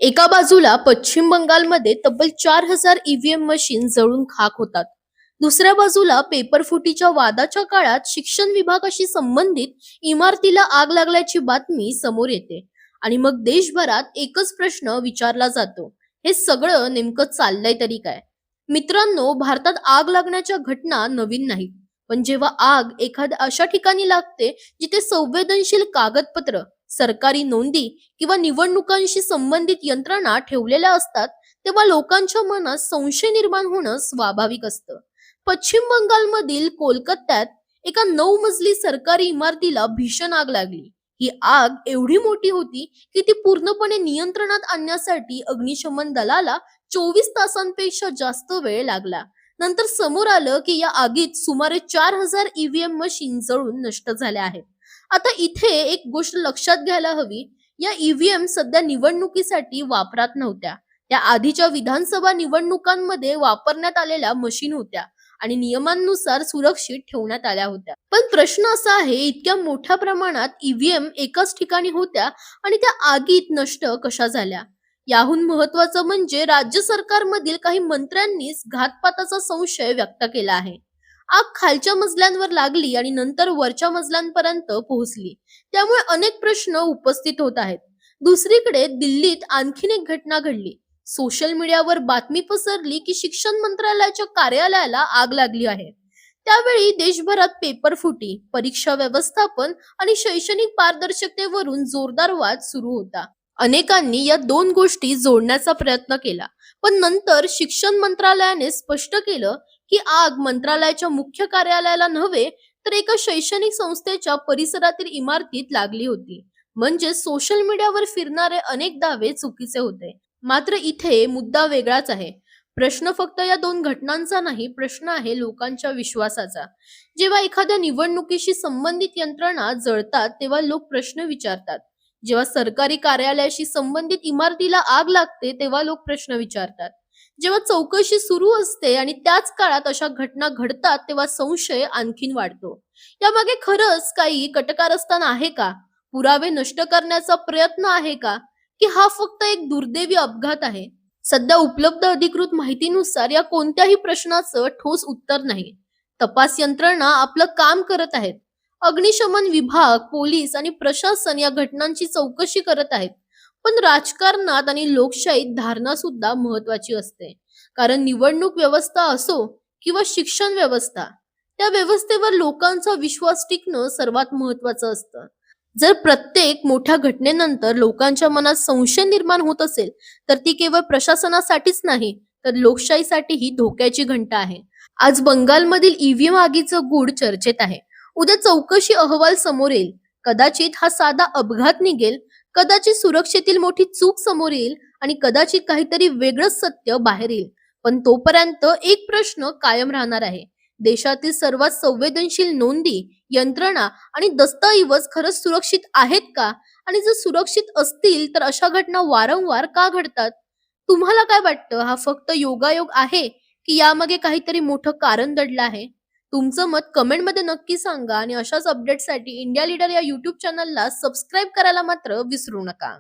एका बाजूला पश्चिम बंगालमध्ये तब्बल 4,000 ईव्हीएम मशीन जळून खाक होतात. दुसऱ्या बाजूला पेपरफुटीच्या वादाच्या काळात शिक्षण विभागाशी संबंधित इमारतीला आग लागल्याची बातमी समोर येते. आणि मग देशभरात एकच प्रश्न विचारला जातो, हे सगळं नेमकं चाललंय तरी काय? मित्रांनो, भारतात आग लागण्याच्या घटना नवीन नाहीत. पण जेव्हा आग एखाद्या अशा ठिकाणी लागते जिथे संवेदनशील कागदपत्र, सरकारी नोंदी किंवा निवडणुकांशी संबंधित यंत्रणा ठेवलेल्या असतात, तेव्हा लोकांच्या मनात संशय निर्माण होणं स्वाभाविक असतं. पश्चिम बंगालमधील कोलकात्यात एका 9 मजली सरकारी इमारतीला भीषण आग लागली. ही आग एवढी मोठी होती की ती पूर्णपणे नियंत्रणात आणण्यासाठी अग्निशमन दलाला 24 तासांपेक्षा जास्त वेळ लागला. नंतर समोर आलं की या आगीत सुमारे 4,000 ईव्हीएम मशीन जळून नष्ट झाल्या आहेत. आता इथे एक गोष्ट लक्षात घ्यायला हवी, या ईव्हीएम सध्या निवडणुकीसाठी वापरात नव्हत्या. त्या आधीच्या विधानसभा निवडणुकांमध्ये वापरण्यात आलेल्या मशीन होत्या आणि नियमांनुसार सुरक्षित ठेवण्यात आल्या होत्या. पण प्रश्न असा आहे, इतक्या मोठ्या प्रमाणात ईव्हीएम एकाच ठिकाणी होत्या आणि त्या आगीत नष्ट कशा झाल्या? याहून महत्वाचं म्हणजे राज्य सरकारमधील काही मंत्र्यांनीच घातपाताचा संशय व्यक्त केला आहे. आग खालच्या मजल्यांवर लागली आणि नंतर वरच्या मजल्यांपर्यंत पोहोचली, त्यामुळे अनेक प्रश्न उपस्थित होत आहेत. दुसरीकडे दिल्लीत आणखीन एक घटना घडली. सोशल मीडियावर बातमी पसरली की शिक्षण मंत्रालयाच्या कार्यालयाला आग लागली आहे. त्यावेळी देशभरात पेपरफुटी, परीक्षा व्यवस्थापन आणि शैक्षणिक पारदर्शकतेवरून जोरदार वाद सुरू होता. अनेकांनी या दोन गोष्टी जोडण्याचा प्रयत्न केला, पण नंतर शिक्षण मंत्रालयाने स्पष्ट केलं की आग मंत्रालयाच्या मुख्य कार्यालयाला नव्हे, तर एका शैक्षणिक संस्थेच्या परिसरातील इमारतीत लागली होती. म्हणजे सोशल मीडियावर फिरणारे अनेक दावे चुकीचे होते. मात्र इथे मुद्दा वेगळाच आहे. प्रश्न फक्त या दोन घटनांचा नाही, प्रश्न आहे लोकांच्या विश्वासाचा. जेव्हा एखाद्या निवडणुकीशी संबंधित यंत्रणा जळतात तेव्हा लोक प्रश्न विचारतात. जेव्हा सरकारी कार्यालयाशी संबंधित इमारतीला आग लागते तेव्हा लोक प्रश्न विचारतात. जेव्हा चौकशी सुरू असते आणि त्याच काळात अशा घटना घडतात तेव्हा संशय आणखीन वाढतो. यामागे खरंच काही कटकारस्थान आहे का? पुरावे नष्ट करण्याचा प्रयत्न आहे का, की हा फक्त एक दुर्दैवी अपघात आहे? सध्या उपलब्ध अधिकृत माहितीनुसार या कोणत्याही प्रश्नाचं ठोस उत्तर नाही. तपास यंत्रणा आपलं काम करत आहेत. अग्निशमन विभाग, पोलीस आणि प्रशासन या घटनांची चौकशी करत आहेत. पण राजकारणात आणि लोकशाहीत धारणा सुद्धा महत्वाची असते. कारण निवडणूक व्यवस्था असो किंवा शिक्षण व्यवस्था, त्या व्यवस्थेवर लोकांचा विश्वास टिकणं सर्वात महत्वाचं असतं. जर प्रत्येक मोठ्या घटनेनंतर लोकांच्या मनात संशय निर्माण होत असेल, तर ती केवळ प्रशासनासाठीच नाही, तर लोकशाहीसाठीही धोक्याची घंटा आहे. आज बंगालमधील ईव्हीएम आगीचं गूढ चर्चेत आहे. उद्या चौकशी अहवाल समोर येईल. कदाचित हा साधा अपघात निघेल, कदाचित सुरक्षेतील मोठी चूक समोर येईल आणि कदाचित काहीतरी वेगळंच सत्य बाहेर येईल. पण तोपर्यंत एक प्रश्न कायम राहणार आहे. देशातील सर्वात संवेदनशील नोंदी, यंत्रणा आणि दस्तऐवज खरंच सुरक्षित आहेत का? आणि जर सुरक्षित असतील तर अशा घटना वारंवार का घडतात? तुम्हाला काय वाटतं, हा फक्त योगायोग आहे की यामागे काहीतरी मोठं कारण दडलं आहे? तुमचं मत कमेंटमध्ये नक्की सांगा आणि अशाच अपडेटसाठी इंडिया लीडर या युट्यूब चॅनलला सबस्क्राईब करायला मात्र विसरू नका.